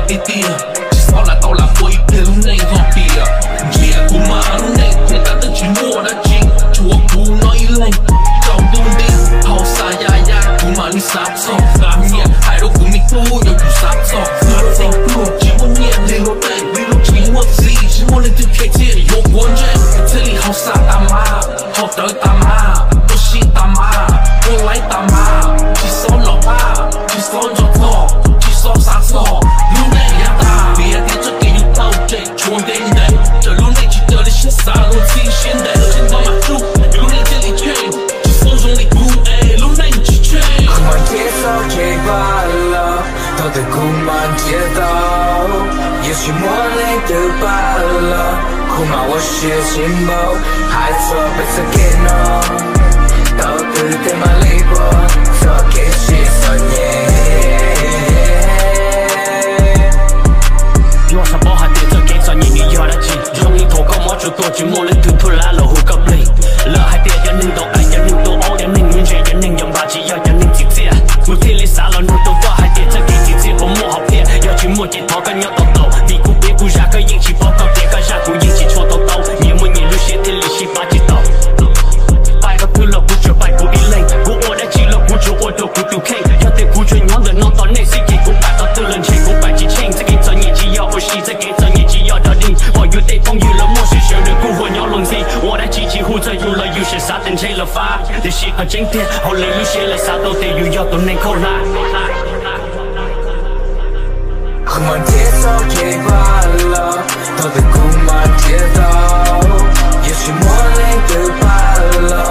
ít tia. Chỉ sau là tao làm quấy kia lúc này họ tia. Chỉ là của mà lúc này người ta tự chỉ mua đã chính. Chúa cú nói lên, tao tung đi. Hau sa ya ya, của mà đi sắp so. Làm nhẹ, hai đôi của mình tu, nhờ của sắp so. Giờ nó thành luôn, chỉ muốn nhẹ lên lỗ tay. Vì lúc chỉ muốn gì, chỉ muốn lên từ cái tiền. Yêu quân trên, thế thì hau sa ta ma. Hau tới ta ma, tôi xin ta ma. Tôi lấy ta ma, chỉ sau lọ ma. Chỉ sau giọt thọ, chỉ sau sáng sọ. Lúc này ya ta, vì anh tiến cho cái yêu tao chạy. Chuông đến đây, chờ lúc này chỉ chờ để xin xa. Luôn xin xin đây, trên tao mà chúc. Lúc này trên lý trên, chỉ sau dùng lý cú. Lúc này chỉ chơi. Không ai chết sao chạy ba lờ. Tao từ cùng bạn chết tao. Yêu chỉ muốn lên từ ba lờ. Không mà tôi sẽ xin bao. Hai giờ bây giờ kết nọ. Tao từ thế mà lấy bỏ. Giờ kết chỉ sợ nhẹ. Yo sa bỏ hạt tiền giờ kết sợ nhẹ như giờ đã chỉ. Trong ý thổ có món cho tôi chỉ muốn lên từ thua lá lỡ hù cập lì. Lỡ hai tiền cho nên tao ai cho nên tao ố cho nên nguyên chuyện cho nên dòng bà chỉ do cho nên chiếc xe. Một thiên lý xã lỡ nụ tao vợ hai tiền cho kết chiếc xe của mua học tiền. Giờ chỉ muốn chỉ thọ con nhau tao tao. Vì cũng biết cũng ra cái yên chỉ bỏ cặp tiền cả ra cũng yên chỉ cho tao tao. Nhiều muốn nhìn lưu xe thiên lý chỉ ba chỉ tao. Bài các thứ là cũng chưa bài của ý lên. Cũng ổ đã chỉ là cũng chưa ổ đồ của tụi kênh. Giờ tiền cũng chưa nhóm lần nó tao nên sẽ kịp cũng bài tao tư lần chạy cũng bài chỉ tranh. Sẽ kết cho nhẹ chỉ do của xí sẽ kết cho nhẹ chỉ do đó đinh. Bỏ dù tây phong dù là mua sự sửa được cũng hồi nhau lần gì. Ổ đã chỉ hù cho dù là dù sẽ sát tên chạy là phá. Để xí ở chính tiền họ lấy lưu xe là sát tao tiền dù do tụi nên khâu lại. Không ai chết sao chạy ba lờ. Tao từ cùng bạn chết tao. Yêu chỉ muốn lên từ ba lờ.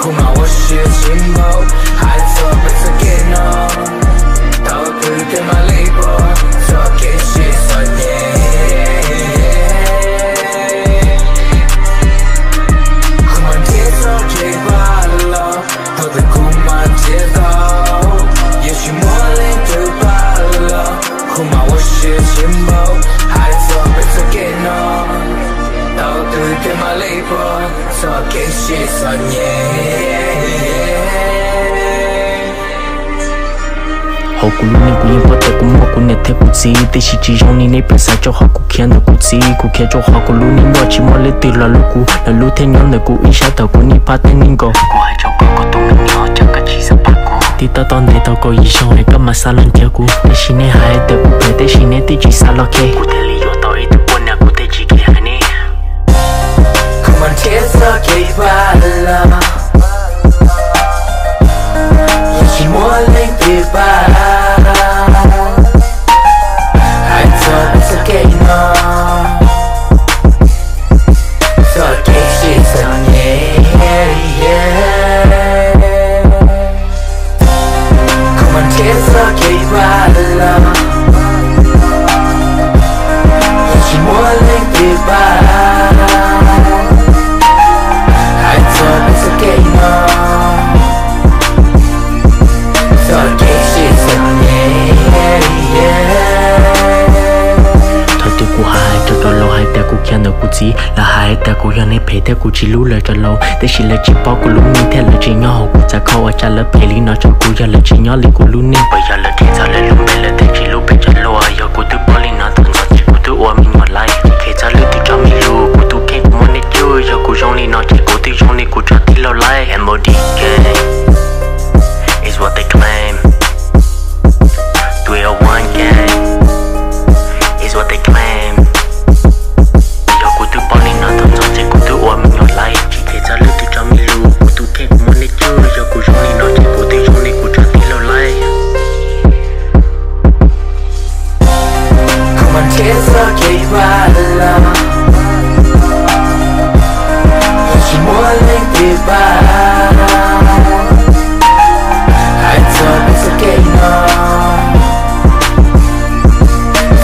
Không mà tôi sẽ xin bao. Hai giờ bây giờ kết nọ. Tao từ thế mà lấy bỏ. Giờ kết chỉ sợ nhẹ. Không ai chết sao chạy ba lờ. Tao từ cùng bạn chết tao. Yêu chỉ muốn lên từ ba lờ. Không mà tôi sẽ xin bao. Hai giờ bây giờ kết nọ. Tao từ thế mà lấy bỏ. Giờ kết chỉ sợ nhẹ. Hauv Kuv Lus Neej cũng bắt đầu cũng mua cũng nhận theo cũng gì. Để chỉ trong này bên sai cho họ cũng khen được cũng gì. Cũng khen cho họ cũng luôn mua chỉ mua lấy từ là lúc theo nhóm này cũng ý sao tao cũng đi bắt tên ninh go. Cũng hay cho con tụi mình nhỏ chắc cả chỉ sao bắt cô. Thì tao toàn để tao có ý xong hay các mà sao lần theo cô. Để chỉ này hai tao cũng phải để chỉ này thì chỉ sao lo kê. Cũng thể lý do tao ý tụi con nào cũng thể chỉ kê hai nè. Không ai chết sao chạy ba lờ. Chỉ muốn lên từ ba. Hai giờ bây giờ kết nọ. Giờ kết chỉ sợ nhẹ. Không ai chết sao chạy ba lờ. Chỉ muốn lên từ ba. Hai giờ bây giờ kết nọ. Là hai ta cũng hiện nay phải theo cũng chỉ lưu lời cho lâu. Để chỉ là chỉ bao cũng luôn nên theo lời chỉ nhỏ cũng sẽ khâu ở trả lời phải lý nó cho cũng giờ là chỉ nhỏ lý cũng luôn nên. Bây giờ là thiên sao lại luôn bên là thế chỉ lúc bên cho lâu à giờ cũng tự bao lý nó thằng giọt chỉ cũng tự ôm mình ngọt lại. Khi trả lời thì cho mình lưu cũng tự khen cũng muốn để chơi giờ cũng trong lý nó chỉ cũng tự trong lý cũng cho tí lâu lại. MOD gang is what they claim. 301 gang is what they claim. Chết sao chạy ba lờ. Chỉ muốn lên từ ba. Hai giờ bây giờ kết nọ.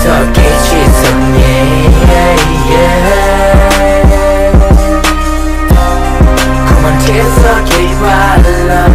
Giờ kết chỉ sợ nhẹ. Không ai chết sao chạy ba lờ.